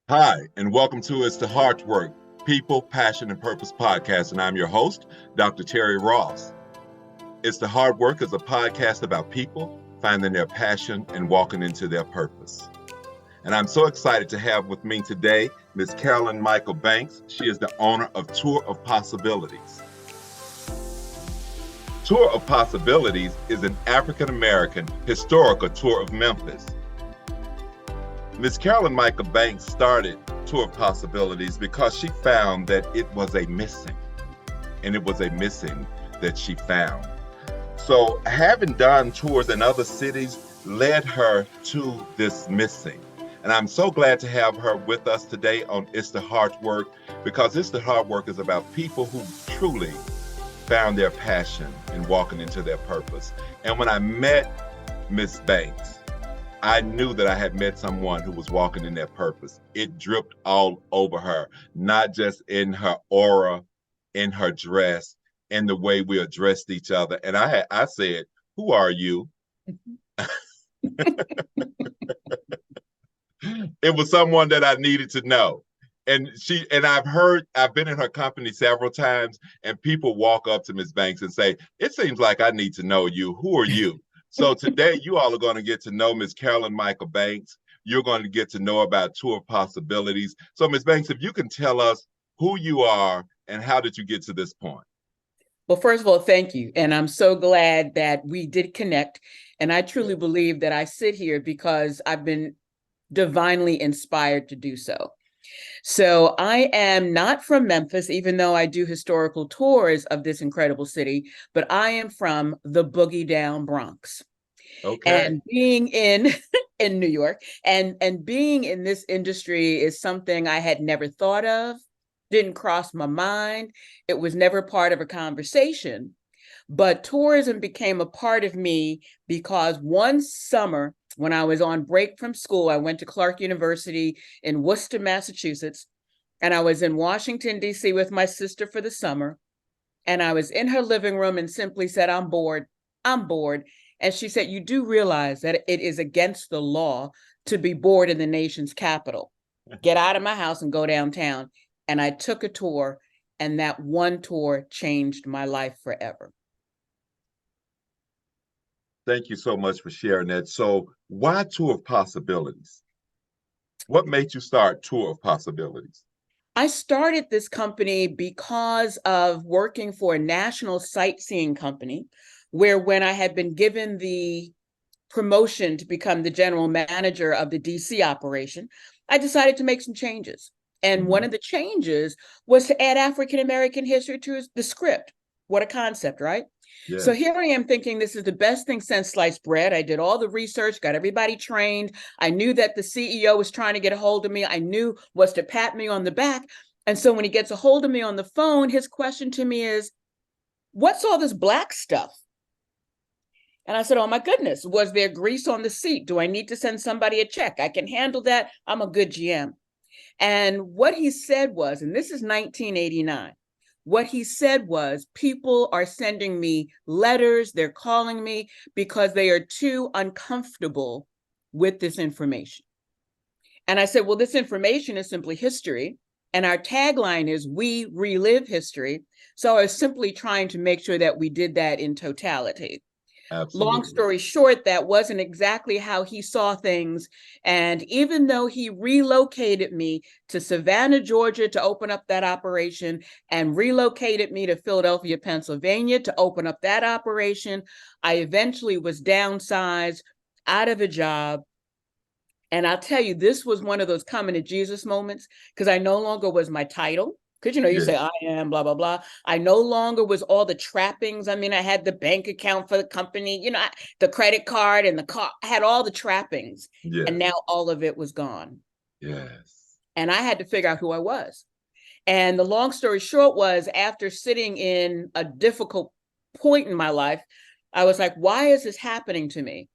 Hi, and welcome to It's the Heart Work, People, Passion, and Purpose podcast. And I'm your host, Dr. Terry Ross. It's the Hard Work is a podcast about people finding their passion and walking into their purpose. And I'm so excited to have with me today Ms. Carolyn Michael Banks. She is the owner of Tour of Possibilities. Tour of Possibilities is an African-American historical tour of Memphis. Ms. Carolyn Michael Banks started Tour of Possibilities because she found that it was a missing, and it was a missing that she found. So having done tours in other cities led her to this missing. And I'm so glad to have her with us today on It's the Hard Work, because It's the Hard Work is about people who truly found their passion in walking into their purpose. And when I met Ms. Banks, I knew that I had met someone who was walking in their purpose. It dripped all over her, not just in her aura, in her dress, in the way we addressed each other. And I said, "Who are you?" It was someone that I needed to know. And I've been in her company several times, and people walk up to Ms. Banks and say, "It seems like I need to know you. Who are you?" So today you all are going to get to know Ms. Carolyn Michael Banks. You're going to get to know about Tour of Possibilities. So Ms. Banks, if you can tell us who you are and how did you get to this point? Well, first of all, thank you. And I'm so glad that we did connect. And I truly believe that I sit here because I've been divinely inspired to do so. So I am not from Memphis, even though I do historical tours of this incredible city, but I am from the boogie down Bronx. Okay. And being in in New York and being in this industry is something I had never thought of, didn't cross my mind. It was never part of a conversation. But tourism became a part of me because one summer when I was on break from school, I went to Clark University in Worcester, Massachusetts, and I was in Washington, D.C. with my sister for the summer. And I was in her living room and simply said, "I'm bored. I'm bored." And she said, "You do realize that it is against the law to be bored in the nation's capital. Get out of my house and go downtown." And I took a tour, and that one tour changed my life forever. Thank you so much for sharing that. So why Tour of Possibilities? What made you start Tour of Possibilities? I started this company because of working for a national sightseeing company, where when I had been given the promotion to become the general manager of the DC operation, I decided to make some changes. And one of the changes was to add African American history to the script. What a concept, right? So Yes. here I am thinking this is the best thing since sliced bread. I did all the research, got everybody trained. I knew that the CEO was trying to get a hold of me. I knew was to pat me on the back. And so when he gets a hold of me on the phone, his question to me is, "What's all this black stuff?" And I said, "Oh my goodness, was there grease on the seat? Do I need to send somebody a check? I can handle that. I'm a good GM." And what he said was, and this is 1989, what he said was, "People are sending me letters, they're calling me because they are too uncomfortable with this information." And I said, "Well, this information is simply history. And our tagline is, we relive history." So I was simply trying to make sure that we did that in totality. Long Absolutely. story short, that wasn't exactly how he saw things. And even though he relocated me to Savannah, Georgia to open up that operation, and relocated me to Philadelphia, Pennsylvania to open up that operation, I eventually was downsized, out of a job. And I'll tell you, this was one of those coming to Jesus moments, because I no longer was my title. Because, you say, Yes. "I am, blah, blah, blah." I no longer was all the trappings. I mean, I had the bank account for the company, the credit card and the car. I had all the trappings. And Yes. now all of it was gone. Yes. And I had to figure out who I was. And the long story short was, after sitting in a difficult point in my life, I was like, why is this happening to me?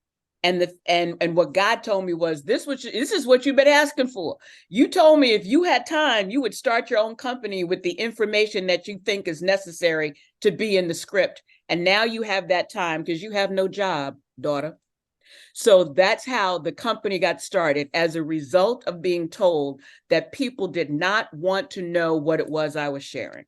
And what God told me was, this is what you've been asking for. You told me if you had time, you would start your own company with the information that you think is necessary to be in the script. And now you have that time because you have no job, daughter. So that's how the company got started, as a result of being told that people did not want to know what it was I was sharing.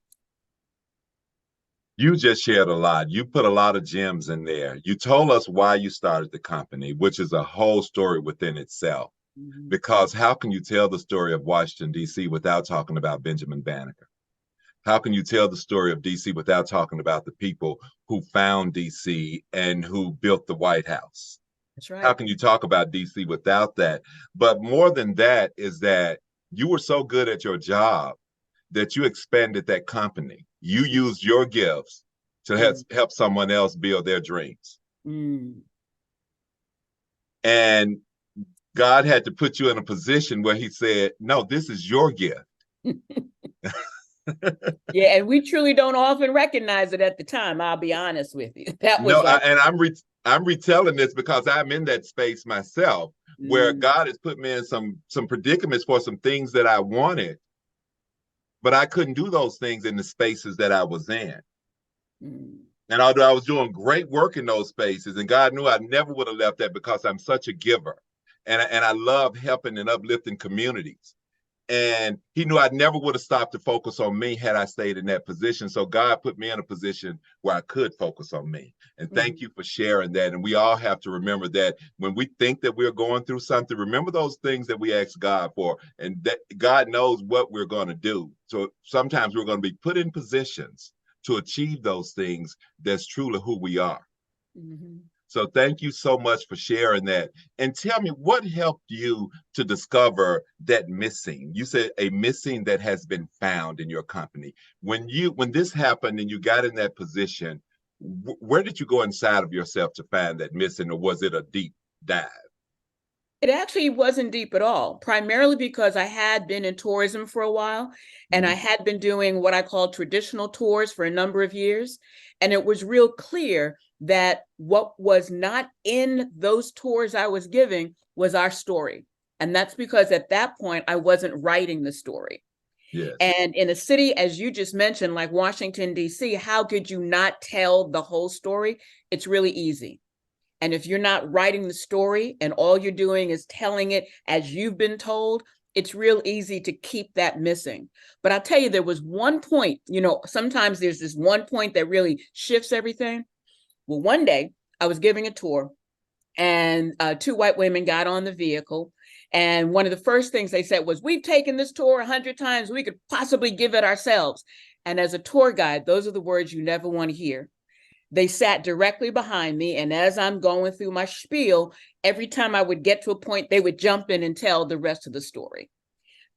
You just shared a lot. You put a lot of gems in there. You told us why you started the company, which is a whole story within itself. Mm-hmm. Because how can you tell the story of Washington, D.C. without talking about Benjamin Banneker? How can you tell the story of D.C. without talking about the people who found D.C. and who built the White House? That's right. How can you talk about D.C. without that? But more than that is that you were so good at your job that you expanded that company. You used your gifts to help someone else build their dreams. Mm. And God had to put you in a position where he said, no, this is your gift. Yeah, and we truly don't often recognize it at the time. I'll be honest with you. That was No, like, I'm retelling this because I'm in that space myself, where mm, God has put me in some predicaments for some things that I wanted, but I couldn't do those things in the spaces that I was in. mm. And although I was doing great work in those spaces, and God knew I never would have left that because I'm such a giver, and I love helping and uplifting communities. And he knew I never would have stopped to focus on me had I stayed in that position. So God put me in a position where I could focus on me. And thank you for sharing that. And we all have to remember that when we think that we're going through something, remember those things that we ask God for, and that God knows what we're going to do. So sometimes we're going to be put in positions to achieve those things that's truly who we are. Mm-hmm. So thank you so much for sharing that. And tell me, what helped you to discover that missing? You said a missing that has been found in your company. When this happened and you got in that position, where did you go inside of yourself to find that missing, or was it a deep dive? It actually wasn't deep at all, primarily because I had been in tourism for a while, and I had been doing what I call traditional tours for a number of years. And it was real clear that what was not in those tours I was giving was our story. And that's because at that point, I wasn't writing the story. Yes. And in a city, as you just mentioned, like Washington, D.C., how could you not tell the whole story? It's really easy. And if you're not writing the story and all you're doing is telling it as you've been told, it's real easy to keep that missing. But I'll tell you, there was one point, sometimes there's this one point that really shifts everything. Well, one day I was giving a tour, and two white women got on the vehicle. And one of the first things they said was, we've taken this tour 100 times. We could possibly give it ourselves. And as a tour guide, those are the words you never want to hear. They sat directly behind me. And as I'm going through my spiel, every time I would get to a point, they would jump in and tell the rest of the story.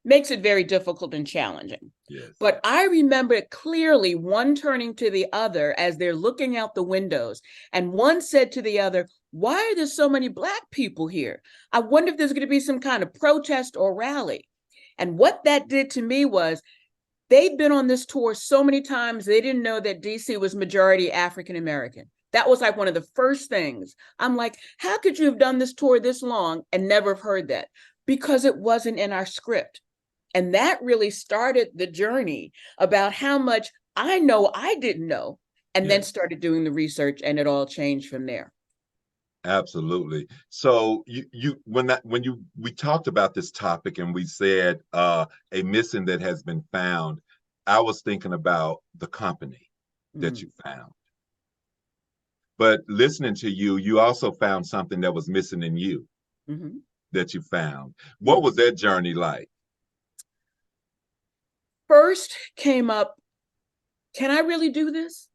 Makes it very difficult and challenging. Yes. But I remember clearly one turning to the other as they're looking out the windows. And one said to the other, why are there so many Black people here? I wonder if there's going to be some kind of protest or rally. And what that did to me was, they'd been on this tour so many times, they didn't know that DC was majority African American. That was like one of the first things. I'm like, how could you have done this tour this long and never have heard that? Because it wasn't in our script. And that really started the journey about how much I know I didn't know, and then started doing the research, and it all changed from there. Absolutely. So we talked about this topic and we said a missing that has been found, I was thinking about the company that you found. But listening to you, you also found something that was missing in you that you found. What was that journey like? First came up, can I really do this?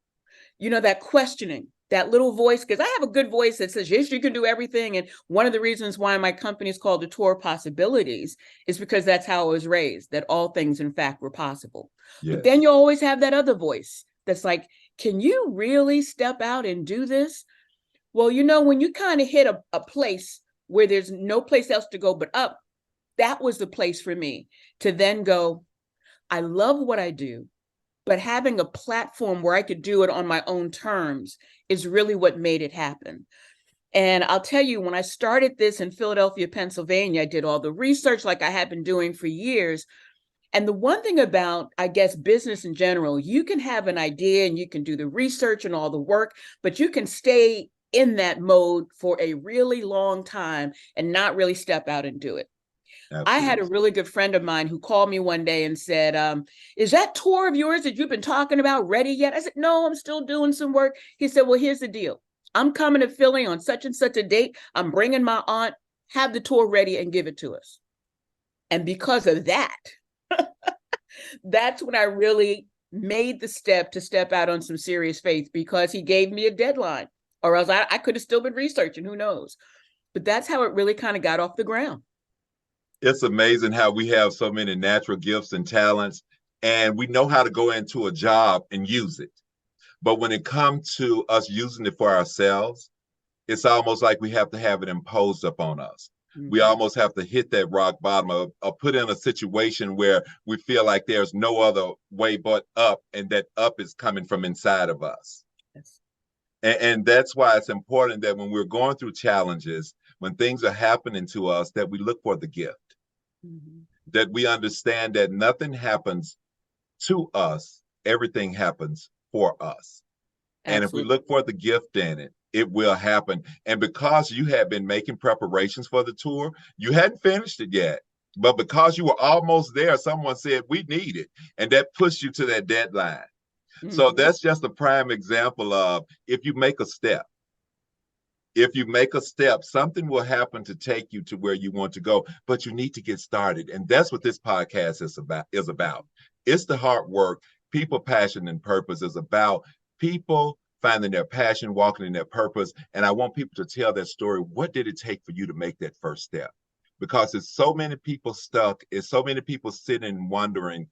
That questioning, that little voice, because I have a good voice that says, yes, you can do everything. And one of the reasons why my company is called the Tour of Possibilities is because that's how I was raised, that all things, in fact, were possible. Yes. But then you always have that other voice that's like, can you really step out and do this? Well, when you kind of hit a place where there's no place else to go but up, that was the place for me to then go, I love what I do, but having a platform where I could do it on my own terms is really what made it happen. And I'll tell you, when I started this in Philadelphia, Pennsylvania, I did all the research like I had been doing for years. And the one thing about, I guess, business in general, you can have an idea and you can do the research and all the work, but you can stay in that mode for a really long time and not really step out and do it. Absolutely. I had a really good friend of mine who called me one day and said, is that tour of yours that you've been talking about ready yet? I said, no, I'm still doing some work. He said, well, here's the deal. I'm coming to Philly on such and such a date. I'm bringing my aunt, have the tour ready and give it to us. And because of that, that's when I really made the step to step out on some serious faith, because he gave me a deadline, or else I could have still been researching, who knows? But that's how it really kind of got off the ground. It's amazing how we have so many natural gifts and talents, and we know how to go into a job and use it. But when it comes to us using it for ourselves, it's almost like we have to have it imposed upon us. We almost have to hit that rock bottom or put in a situation where we feel like there's no other way but up, and that up is coming from inside of us. Yes. And that's why it's important that when we're going through challenges, when things are happening to us, that we look for the gift, that we understand that nothing happens to us, everything happens for us. And if we look for the gift in it, it will happen. And because you had been making preparations for the tour, you hadn't finished it yet. But because you were almost there, someone said, we need it. And that pushed you to that deadline. So that's just a prime example of if you make a step, something will happen to take you to where you want to go, but you need to get started. And that's what this podcast is about. It's the hard work. People, passion, and purpose is about people finding their passion, walking in their purpose. And I want people to tell that story. What did it take for you to make that first step? Because there's so many people stuck. It's so many people sitting and wondering,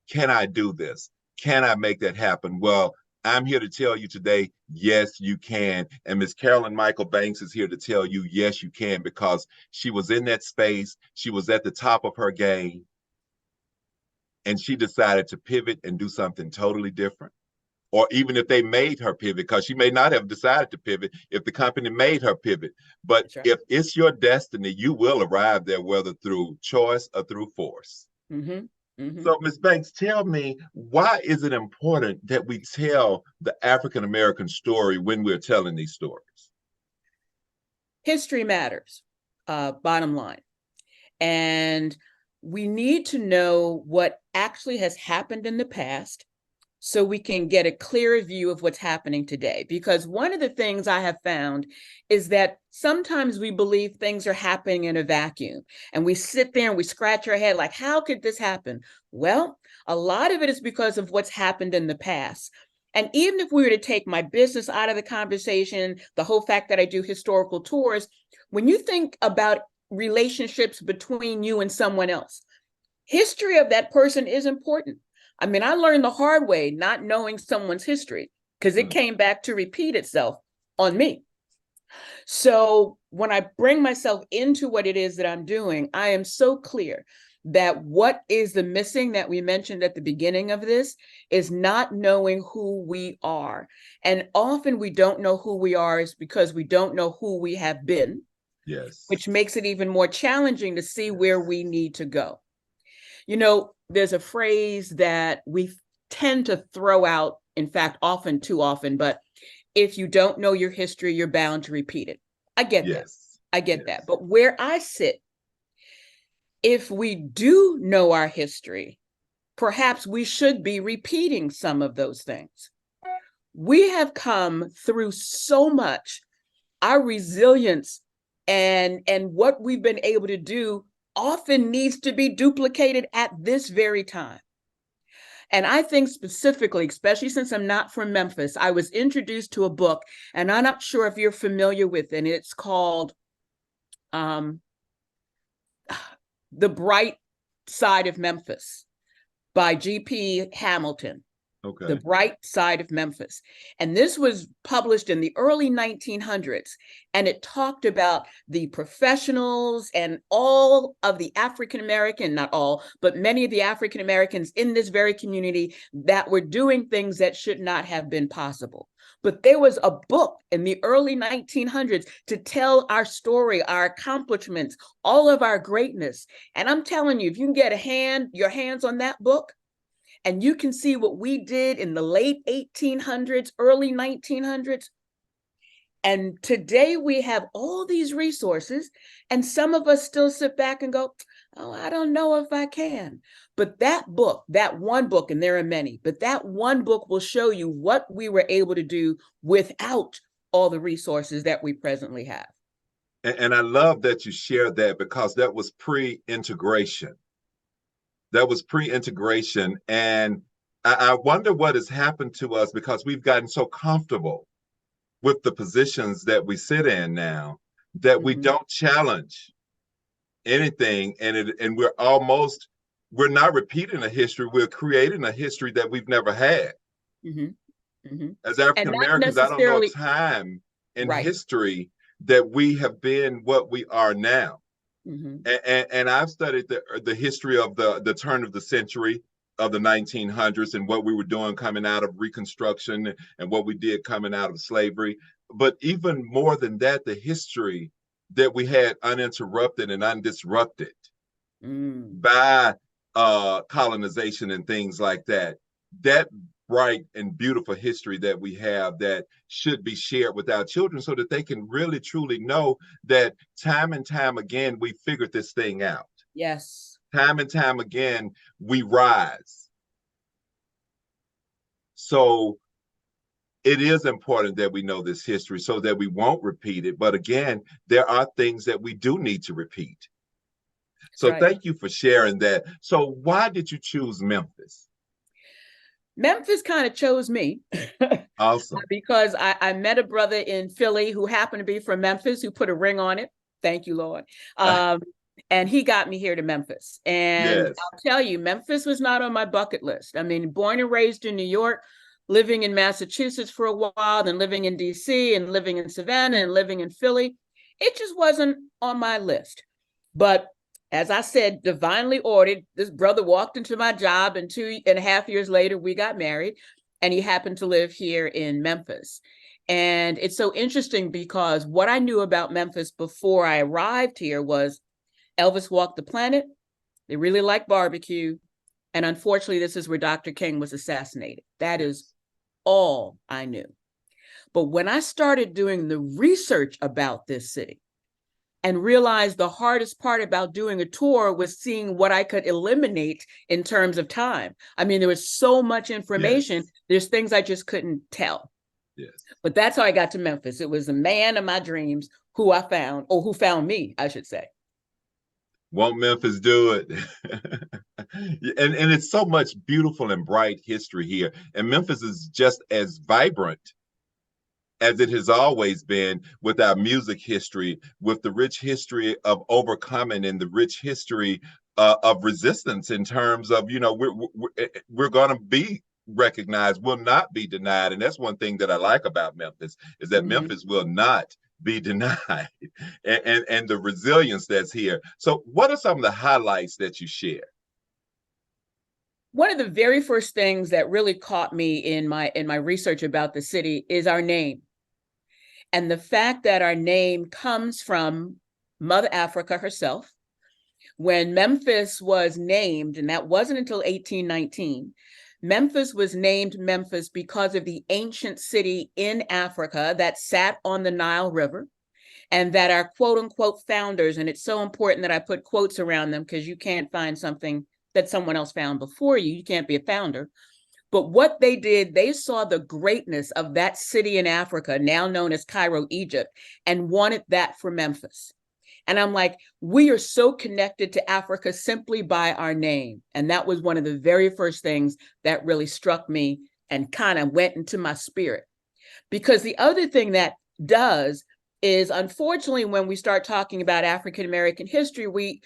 can I do this? Can I make that happen? Well, I'm here to tell you today, yes, you can. And Miss Carolyn Michael Banks is here to tell you, yes, you can, because she was in that space. She was at the top of her game. And she decided to pivot and do something totally different. Or even if they made her pivot, because she may not have decided to pivot if the company made her pivot. But if it's your destiny, you will arrive there, whether through choice or through force. So, Ms. Banks, tell me, why is it important that we tell the African-American story when we're telling these stories? History matters, bottom line. And we need to know what actually has happened in the past so we can get a clearer view of what's happening today. Because one of the things I have found is that sometimes we believe things are happening in a vacuum, and we sit there and we scratch our head like, how could this happen? Well, a lot of it is because of what's happened in the past. And even if we were to take my business out of the conversation, the whole fact that I do historical tours, when you think about relationships between you and someone else, history of that person is important. I mean, I learned the hard way not knowing someone's history, because it came back to repeat itself on me. So when I bring myself into what it is that I'm doing, I am so clear that what is the missing that we mentioned at the beginning of this is not knowing who we are. And often we don't know who we are is because we don't know who we have been. Yes. Which makes it even more challenging to see where we need to go. You know, there's a phrase that we tend to throw out, in fact, often, too often, but if you don't know your history, you're bound to repeat it. I get that. I get that. But where I sit, if we do know our history, perhaps we should be repeating some of those things. We have come through so much. Our resilience and what we've been able to do often needs to be duplicated at this very time. And I think specifically, especially since I'm not from Memphis, I was introduced to a book, and I'm not sure if you're familiar with it. And it's called The Bright Side of Memphis by G.P. Hamilton. Okay. The Bright Side of Memphis. And this was published in the early 1900s. And it talked about the professionals and all of the African-American, not all, but many of the African-Americans in this very community that were doing things that should not have been possible. But there was a book in the early 1900s to tell our story, our accomplishments, all of our greatness. And I'm telling you, if you can get your hands on that book, and you can see what we did in the late 1800s, early 1900s, And today we have all these resources, and some of us still sit back and go, oh, I don't know if I can. But that book, that one book, and there are many, but that one book will show you what we were able to do without all the resources that we presently have. And I love that you shared that, because that was pre-integration. That was pre-integration. And I wonder what has happened to us, because we've gotten so comfortable with the positions that we sit in now that we don't challenge anything. And we're not repeating a history, we're creating a history that we've never had. As And African not Americans, I don't know a necessarily time in right. history that we have been what we are now. And I've studied the history of the turn of the century, of the 1900s, and what we were doing coming out of Reconstruction, and what we did coming out of slavery. But even more than that, the history that we had uninterrupted and undisrupted by colonization and things like that. That bright and beautiful history that we have, that should be shared with our children, so that they can really truly know that time and time again we figured this thing out. Yes. Time and time again we rise. So it is important that we know this history so that we won't repeat it. But again, there are things that we do need to repeat. So thank you for sharing that. So why did you choose Memphis? Memphis kind of chose me. Awesome. Because I met a brother in Philly who happened to be from Memphis, who put a ring on it. Thank you, Lord. And he got me here to Memphis. And yes, I'll tell you, Memphis was not on my bucket list. I mean, born and raised in New York, living in Massachusetts for a while, then living in DC, and living in Savannah, and living in Philly. It just wasn't on my list. But as I said, divinely ordered, this brother walked into my job, and 2.5 years later, we got married, and he happened to live here in Memphis. And it's so interesting, because what I knew about Memphis before I arrived here was Elvis walked the planet. They really like barbecue. And unfortunately, this is where Dr. King was assassinated. That is all I knew. But when I started doing the research about this city, and realized the hardest part about doing a tour was seeing what I could eliminate in terms of time. I mean, there was so much information. Yes. There's things I just couldn't tell. Yes. But that's how I got to Memphis. It was the man of my dreams who I found, or who found me, I should say. Won't Memphis do it? and it's so much beautiful and bright history here. And Memphis is just as vibrant as it has always been, with our music history, with the rich history of overcoming, and the rich history of resistance, in terms of, you know, we're going to be recognized, will not be denied. And that's one thing that I like about Memphis, is that Memphis will not be denied, and the resilience that's here. So what are some of the highlights that you share? One of the very first things that really caught me in my research about the city is our name. And the fact that our name comes from Mother Africa herself. When Memphis was named, and that wasn't until 1819, Memphis was named Memphis because of the ancient city in Africa that sat on the Nile River, and that our quote unquote founders, and it's so important that I put quotes around them, because you can't find something that someone else found before you. You can't be a founder. But what they did, they saw the greatness of that city in Africa, now known as Cairo, Egypt, and wanted that for Memphis. And I'm like, we are so connected to Africa simply by our name. And that was one of the very first things that really struck me and kind of went into my spirit. Because the other thing that does is, unfortunately, when we start talking about African-American history, we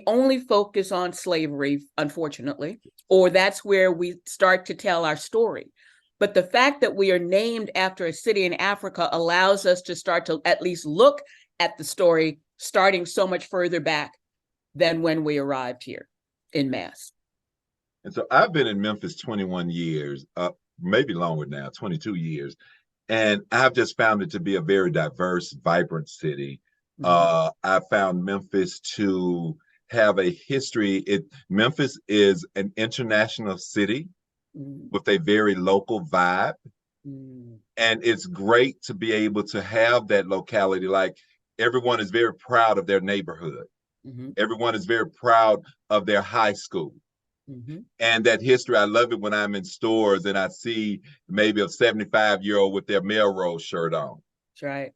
only focus on slavery, unfortunately, or that's where we start to tell our story. But the fact that we are named after a city in Africa allows us to start to at least look at the story starting so much further back than when we arrived here in Mass. And so I've been in Memphis 21 years, maybe longer now, 22 years. And I've just found it to be a very diverse, vibrant city. I found Memphis to have a history. Memphis is an international city with a very local vibe. Mm. And it's great to be able to have that locality. Like everyone is very proud of their neighborhood. Hmm. Everyone is very proud of their high school. Hmm. And that history, I love it when I'm in stores and I see maybe a 75-year-old with their Melrose shirt on That's right.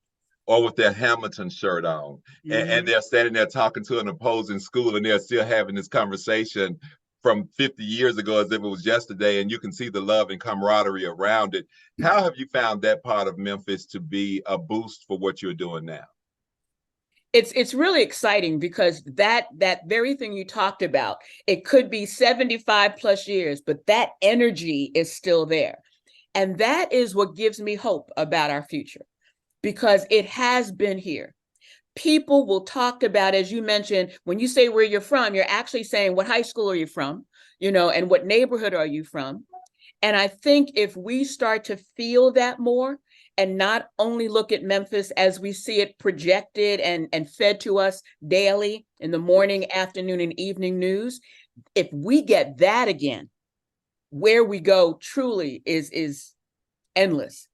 or with their Hamilton shirt on. And Hmm. they're standing there talking to an opposing school and they're still having this conversation from 50 years ago as if it was yesterday. And you can see the love and camaraderie around it. How have you found that part of Memphis to be a boost for what you're doing now? It's really exciting because that very thing you talked about, it could be 75 plus years, but that energy is still there. And that is what gives me hope about our future because it has been here. People will talk about, as you mentioned, when you say where you're from, you're actually saying what high school are you from, and what neighborhood are you from? And I think if we start to feel that more and not only look at Memphis as we see it projected and fed to us daily in the morning, afternoon, and evening news, if we get that again, where we go truly is endless.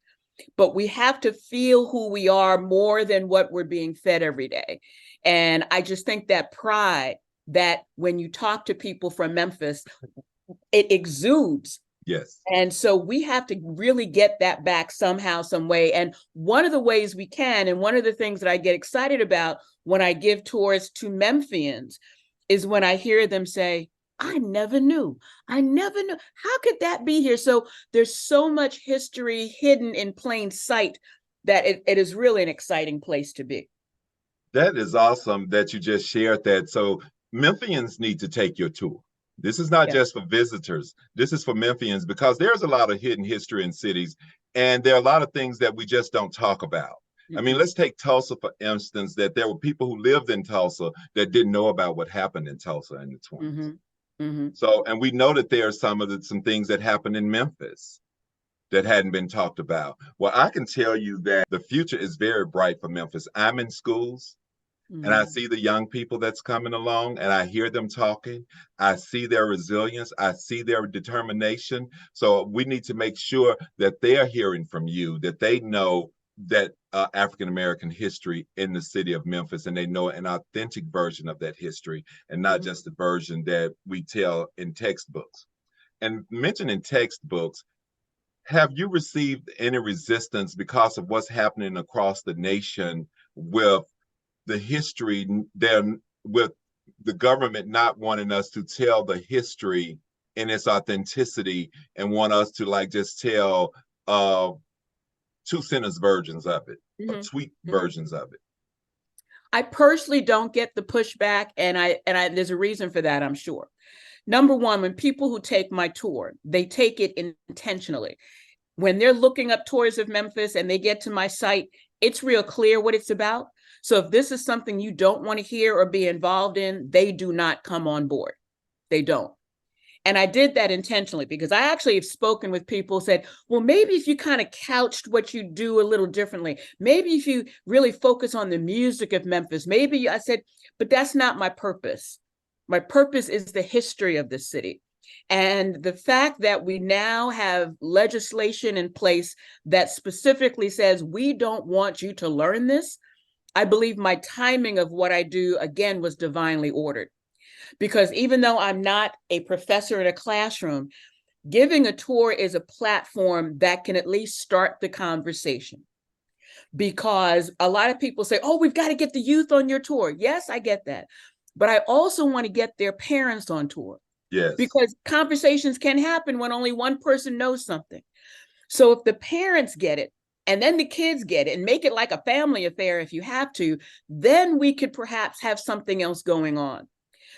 But we have to feel who we are more than what we're being fed every day. And I just think that pride that when you talk to people from Memphis, it exudes. Yes. And so we have to really get that back somehow, some way. And one of the ways we can, and one of the things that I get excited about when I give tours to Memphians is when I hear them say, I never knew. I never knew. How could that be here? So there's so much history hidden in plain sight that it is really an exciting place to be. That is awesome that you just shared that. So Memphians need to take your tour. This is not Yeah. just for visitors. This is for Memphians because there's a lot of hidden history in cities, and there are a lot of things that we just don't talk about. I mean, Mm-hmm. let's take Tulsa, for instance, that there were people who lived in Tulsa that didn't know about what happened in Tulsa in the 20s. Mm-hmm. Mm-hmm. So, and we know that there are some things that happened in Memphis that hadn't been talked about. Well, I can tell you that the future is very bright for Memphis. I'm in schools and I Mm-hmm. see the young people that's coming along and I hear them talking. I see their resilience. I see their determination. So we need to make sure that they're hearing from you, that they know that African American history in the city of Memphis, and they know an authentic version of that history and not Mm-hmm. just the version that we tell in textbooks. And mentioning textbooks, have you received any resistance because of what's happening across the nation with the history there, with the government not wanting us to tell the history in its authenticity and want us to like just tell two sentence versions of it or tweet Mm-hmm. versions of it? I personally don't get the pushback, and I there's a reason for that, I'm sure. Number one, when people who take my tour, they take it intentionally. When they're looking up tours of Memphis and they get to my site, it's real clear what it's about. So if this is something you don't want to hear or be involved in, they do not come on board. They don't. And I did that intentionally because I actually have spoken with people who said, well, maybe if you kind of couched what you do a little differently, maybe if you really focus on the music of Memphis, maybe I said, but that's not my purpose. My purpose is the history of the city. And the fact that we now have legislation in place that specifically says we don't want you to learn this, I believe my timing of what I do, again, was divinely ordered. Because even though I'm not a professor in a classroom, giving a tour is a platform that can at least start the conversation. Because a lot of people say, oh, we've got to get the youth on your tour. Yes, I get that. But I also want to get their parents on tour Yes. because conversations can happen when only one person knows something. So if the parents get it, and then the kids get it, and make it like a family affair if you have to, then we could perhaps have something else going on.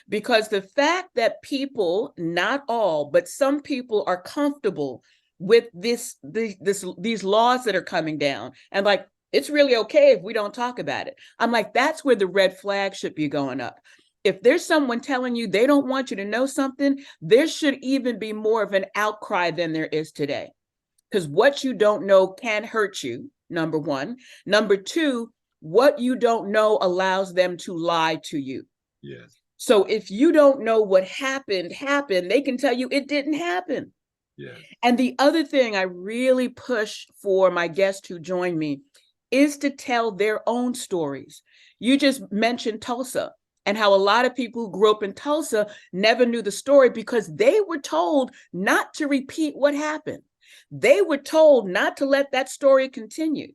Because the fact that people, not all, but some people are comfortable with these laws that are coming down and like, it's really okay if we don't talk about it. I'm like, that's where the red flag should be going up. If there's someone telling you they don't want you to know something, there should even be more of an outcry than there is today. Because what you don't know can hurt you, number one. Number two, what you don't know allows them to lie to you. Yes. So if you don't know what happened, they can tell you it didn't happen. Yes. And the other thing I really push for my guests who join me is to tell their own stories. You just mentioned Tulsa and how a lot of people who grew up in Tulsa never knew the story because they were told not to repeat what happened. They were told not to let that story continue.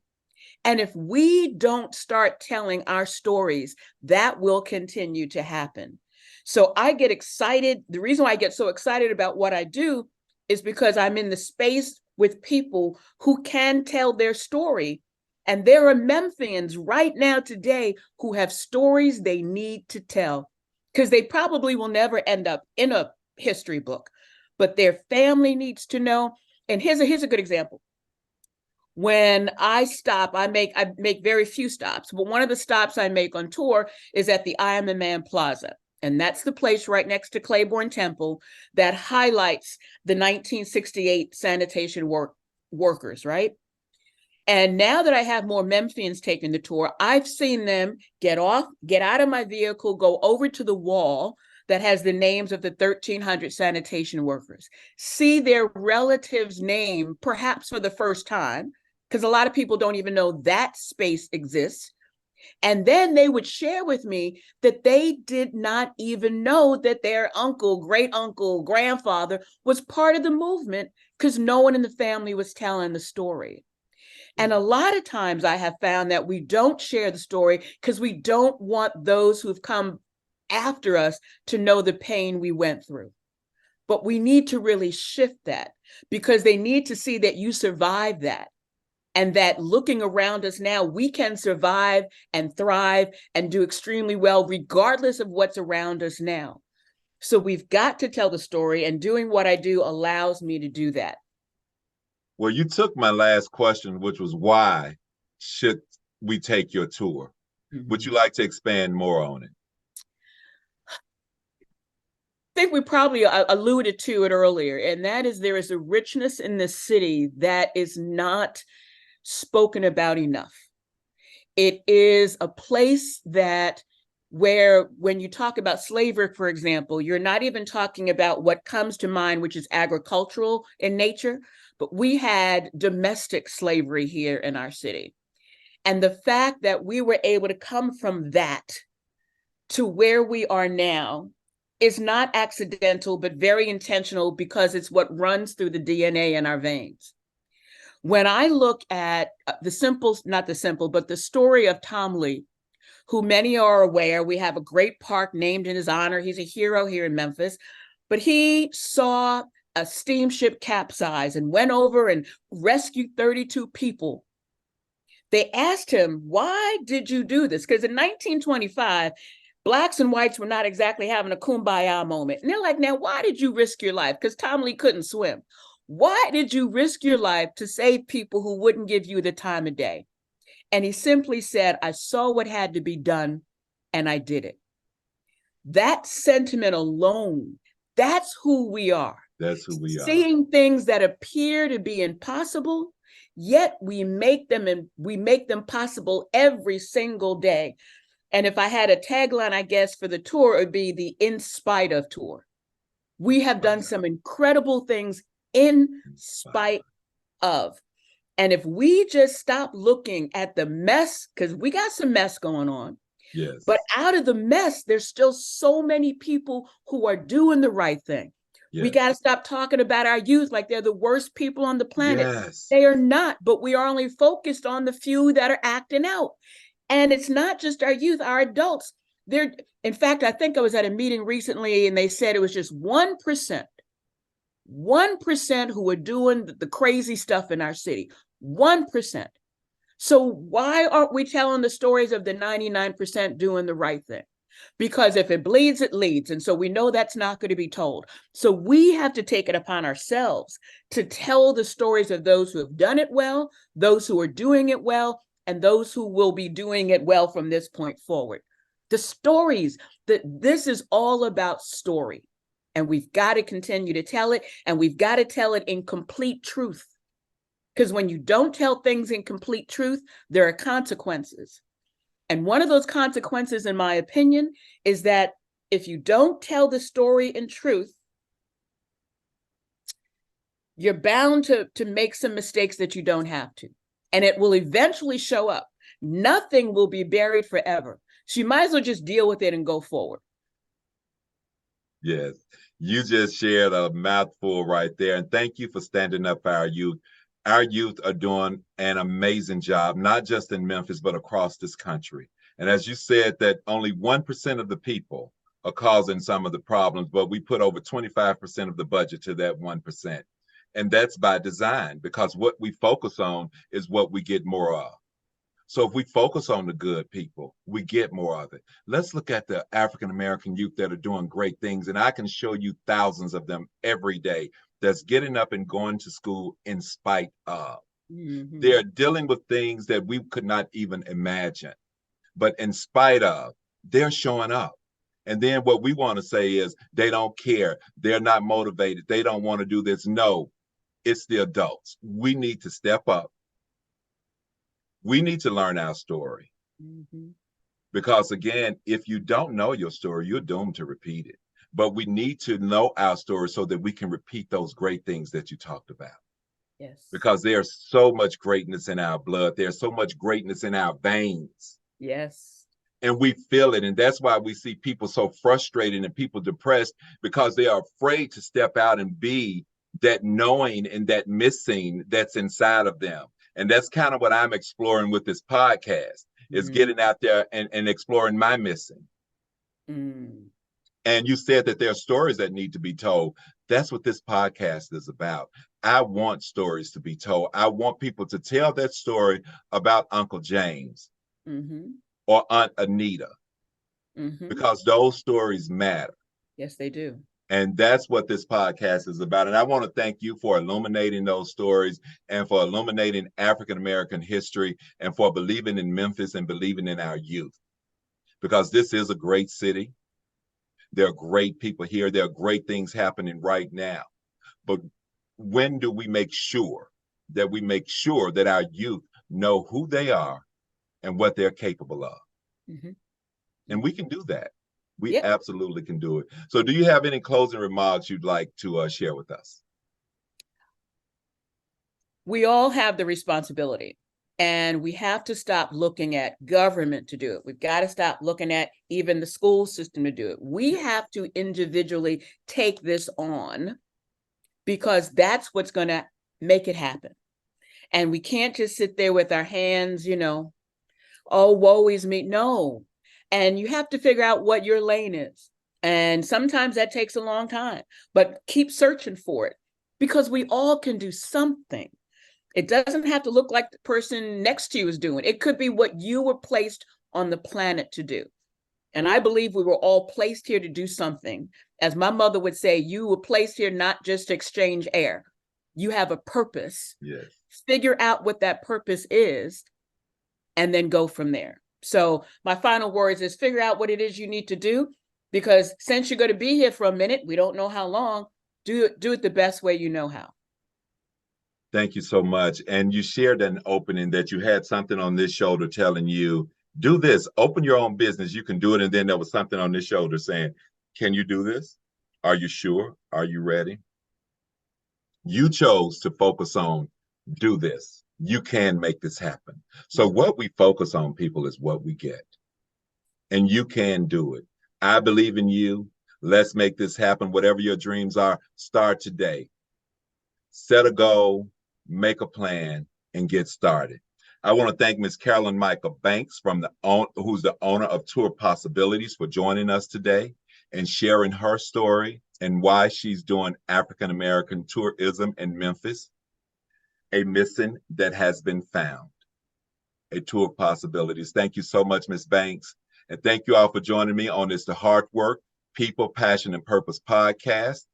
And if we don't start telling our stories, that will continue to happen. So I get excited. The reason why I get so excited about what I do is because I'm in the space with people who can tell their story. And there are Memphians right now today who have stories they need to tell because they probably will never end up in a history book, but their family needs to know. And here's a good example. When I stop, I make very few stops, but one of the stops I make on tour is at the I Am a Man Plaza. And that's the place right next to Claiborne Temple that highlights the 1968 sanitation workers, right? And now that I have more Memphians taking the tour, I've seen them get out of my vehicle, go over to the wall that has the names of the 1,300 sanitation workers, see their relatives' name, perhaps for the first time, because a lot of people don't even know that space exists. And then they would share with me that they did not even know that their uncle, great uncle, grandfather was part of the movement because no one in the family was telling the story. And a lot of times I have found that we don't share the story because we don't want those who've come after us to know the pain we went through. But we need to really shift that because they need to see that you survived that. And that looking around us now, we can survive and thrive and do extremely well, regardless of what's around us now. So we've got to tell the story, and doing what I do allows me to do that. Well, you took my last question, which was why should we take your tour? Mm-hmm. Would you like to expand more on it? I think we probably alluded to it earlier, and that is there is a richness in the city that is not spoken about enough. It is a place that where when you talk about slavery, for example, you're not even talking about what comes to mind, which is agricultural in nature, but we had domestic slavery here in our city. And the fact that we were able to come from that to where we are now is not accidental, but very intentional because it's what runs through the DNA in our veins. When I look at the story of Tom Lee, who many are aware, we have a great park named in his honor. He's a hero here in Memphis, but he saw a steamship capsize and went over and rescued 32 people. They asked him, why did you do this? Because in 1925, Blacks and whites were not exactly having a kumbaya moment. And they're like, now, why did you risk your life? Because Tom Lee couldn't swim. Why did you risk your life to save people who wouldn't give you the time of day? And he simply said, I saw what had to be done and I did it. That sentiment alone, that's who we are. That's who we are. Seeing things that appear to be impossible, yet we make them possible every single day. And if I had a tagline, I guess, for the tour, it would be the in spite of tour. We have done some incredible things in spite of. And if we just stop looking at the mess, because we got some mess going on, yes, but out of the mess, there's still so many people who are doing the right thing. Yes. We got to stop talking about our youth like they're the worst people on the planet. Yes. They are not, but we are only focused on the few that are acting out. And it's not just our youth, our adults. In fact, I think I was at a meeting recently and they said it was just 1% who are doing the crazy stuff in our city. 1%. So why aren't we telling the stories of the 99% doing the right thing? Because if it bleeds, it leads. And so we know that's not going to be told. So we have to take it upon ourselves to tell the stories of those who have done it well, those who are doing it well, and those who will be doing it well from this point forward. The stories, this is all about story. And we've got to continue to tell it, and we've got to tell it in complete truth. Because when you don't tell things in complete truth, there are consequences. And one of those consequences, in my opinion, is that if you don't tell the story in truth, You're bound to make some mistakes that you don't have to, and it will eventually show up. Nothing will be buried forever. So you might as well just deal with it and go forward. Yes, you just shared a mouthful right there. And thank you for standing up for our youth. Our youth are doing an amazing job, not just in Memphis, but across this country. And as you said, that only 1% of the people are causing some of the problems, but we put over 25% of the budget to that 1%. And that's by design, because what we focus on is what we get more of. So if we focus on the good people, we get more of it. Let's look at the African American youth that are doing great things. And I can show you thousands of them every day that's getting up and going to school in spite of. Mm-hmm. They're dealing with things that we could not even imagine. But in spite of, they're showing up. And then what we want to say is they don't care. They're not motivated. They don't want to do this. No, it's the adults. We need to step up. We need to learn our story. Mm-hmm. Because again, if you don't know your story, you're doomed to repeat it. But we need to know our story so that we can repeat those great things that you talked about. Yes. Because there's so much greatness in our blood. There's so much greatness in our veins. Yes. And we feel it. And that's why we see people so frustrated and people depressed, because they are afraid to step out and be that knowing and that missing that's inside of them. And that's kind of what I'm exploring with this podcast, is getting out there and exploring my missing. Mm. And you said that there are stories that need to be told. That's what this podcast is about. I want stories to be told. I want people to tell that story about Uncle James or Aunt Anita, because those stories matter. Yes, they do. And that's what this podcast is about. And I want to thank you for illuminating those stories and for illuminating African American history and for believing in Memphis and believing in our youth. Because this is a great city. There are great people here. There are great things happening right now. But when do we make sure that our youth know who they are and what they're capable of? And we can do that. We absolutely can do it. So do you have any closing remarks you'd like to share with us? We all have the responsibility, and we have to stop looking at government to do it. We've got to stop looking at even the school system to do it. We have to individually take this on, because that's what's going to make it happen. And we can't just sit there with our hands, oh, woe is me. No. And you have to figure out what your lane is. And sometimes that takes a long time, but keep searching for it, because we all can do something. It doesn't have to look like the person next to you is doing. It could be what you were placed on the planet to do. And I believe we were all placed here to do something. As my mother would say, you were placed here not just to exchange air. You have a purpose. Yes. Figure out what that purpose is and then go from there. So my final words is figure out what it is you need to do, because since you're going to be here for a minute, we don't know how long, do it the best way you know how. Thank you so much. And you shared an opening that you had something on this shoulder telling you, do this, open your own business, you can do it. And then there was something on this shoulder saying, can you do this? Are you sure? Are you ready? You chose to focus on, do this. You can make this happen. So what we focus on, people, is what we get. And you can do it. I believe in you. Let's make this happen. Whatever your dreams are, start today. Set a goal, make a plan, and get started. I want to thank Ms. Carolyn Michael Banks, who's the owner of Tour Possibilities, for joining us today and sharing her story and why she's doing African American tourism in Memphis, a missing that has been found, a tour of possibilities. Thank you so much, Ms. Banks. And thank you all for joining me on this The Hard Work, People, Passion, and Purpose podcast.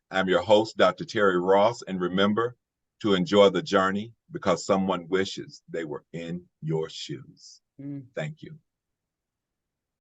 I'm your host, Dr. Terry Ross. And remember to enjoy the journey, because someone wishes they were in your shoes. Thank you.